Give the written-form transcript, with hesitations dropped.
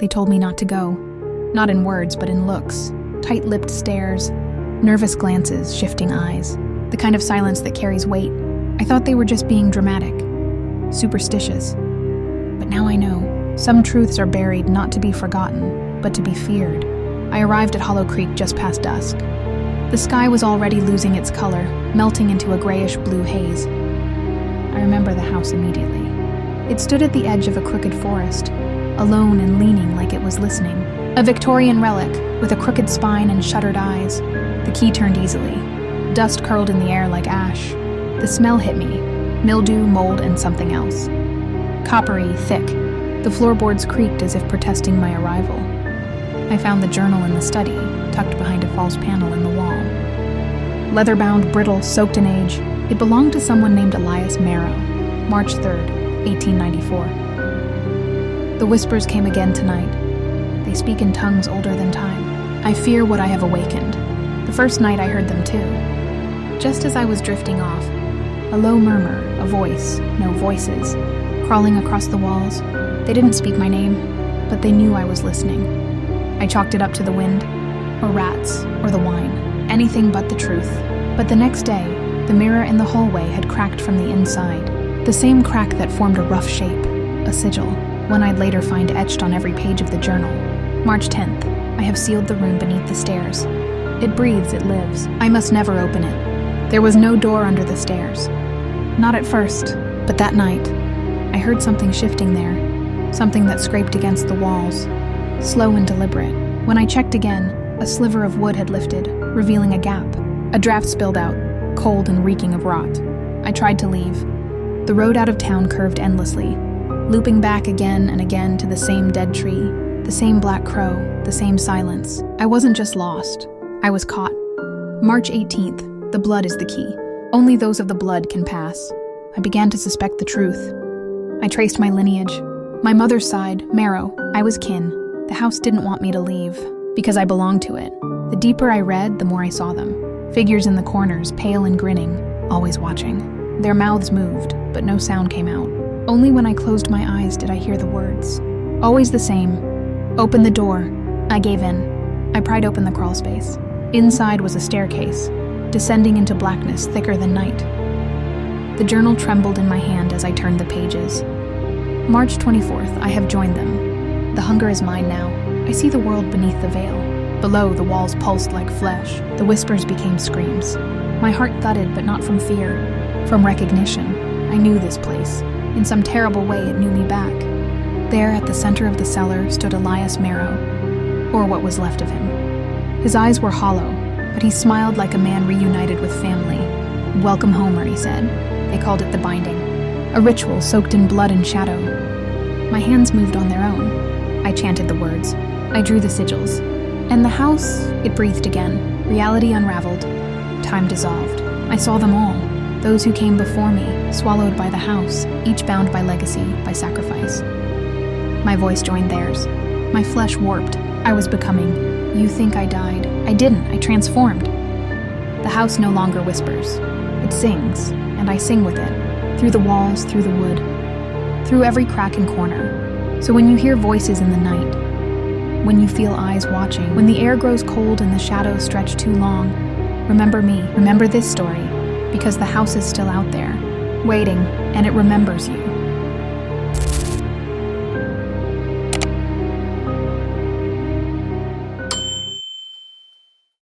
They told me not to go. Not in words, but in looks. Tight-lipped stares, nervous glances, shifting eyes. The kind of silence that carries weight. I thought they were just being dramatic, superstitious. But now I know. Some truths are buried not to be forgotten, but to be feared. I arrived at Hollow Creek just past dusk. The sky was already losing its color, melting into a grayish-blue haze. I remember the house immediately. It stood at the edge of a crooked forest, alone and leaning like it was listening. A Victorian relic, with a crooked spine and shuttered eyes. The key turned easily. Dust curled in the air like ash. The smell hit me. Mildew, mold, and something else. Coppery, thick. The floorboards creaked as if protesting my arrival. I found the journal in the study, tucked behind a false panel in the wall. Leather-bound, brittle, soaked in age, it belonged to someone named Elias Marrow, March 3rd, 1894. The whispers came again tonight. They speak in tongues older than time. I fear what I have awakened. The first night I heard them too. Just as I was drifting off, a low murmur, a voice, no voices, crawling across the walls. They didn't speak my name, but they knew I was listening. I chalked it up to the wind, or rats, or the wine, anything but the truth. But the next day, the mirror in the hallway had cracked from the inside, the same crack that formed a rough shape, a sigil, one I'd later find etched on every page of the journal. March 10th, I have sealed the room beneath the stairs. It breathes, it lives. I must never open it. There was no door under the stairs. Not at first, but that night, I heard something shifting there, something that scraped against the walls, slow and deliberate. When I checked again, a sliver of wood had lifted, revealing a gap. A draft spilled out, cold and reeking of rot. I tried to leave. The road out of town curved endlessly, looping back again and again to the same dead tree, the same black crow, the same silence. I wasn't just lost. I was caught. March 18th, the blood is the key. Only those of the blood can pass. I began to suspect the truth. I traced my lineage. My mother's side, Marrow, I was kin. The house didn't want me to leave, because I belonged to it. The deeper I read, the more I saw them. Figures in the corners, pale and grinning, always watching. Their mouths moved, but no sound came out. Only when I closed my eyes did I hear the words. Always the same. Open the door. I gave in. I pried open the crawl space. Inside was a staircase, descending into blackness thicker than night. The journal trembled in my hand as I turned the pages. March 24th, I have joined them. The hunger is mine now. I see the world beneath the veil. Below, the walls pulsed like flesh. The whispers became screams. My heart thudded, but not from fear, from recognition. I knew this place. In some terrible way, it knew me back. There, at the center of the cellar, stood Elias Marrow, or what was left of him. His eyes were hollow, but he smiled like a man reunited with family. "Welcome, Homer," he said. They called it the binding, a ritual soaked in blood and shadow. My hands moved on their own. I chanted the words. I drew the sigils. And the house, it breathed again. Reality unraveled. Time dissolved. I saw them all. Those who came before me, swallowed by the house, each bound by legacy, by sacrifice. My voice joined theirs. My flesh warped. I was becoming. You think I died? I didn't. I transformed. The house no longer whispers. It sings, and I sing with it. Through the walls, through the wood, through every crack and corner. So when you hear voices in the night, when you feel eyes watching, when the air grows cold and the shadows stretch too long, remember me, remember this story, because the house is still out there, waiting, and it remembers you.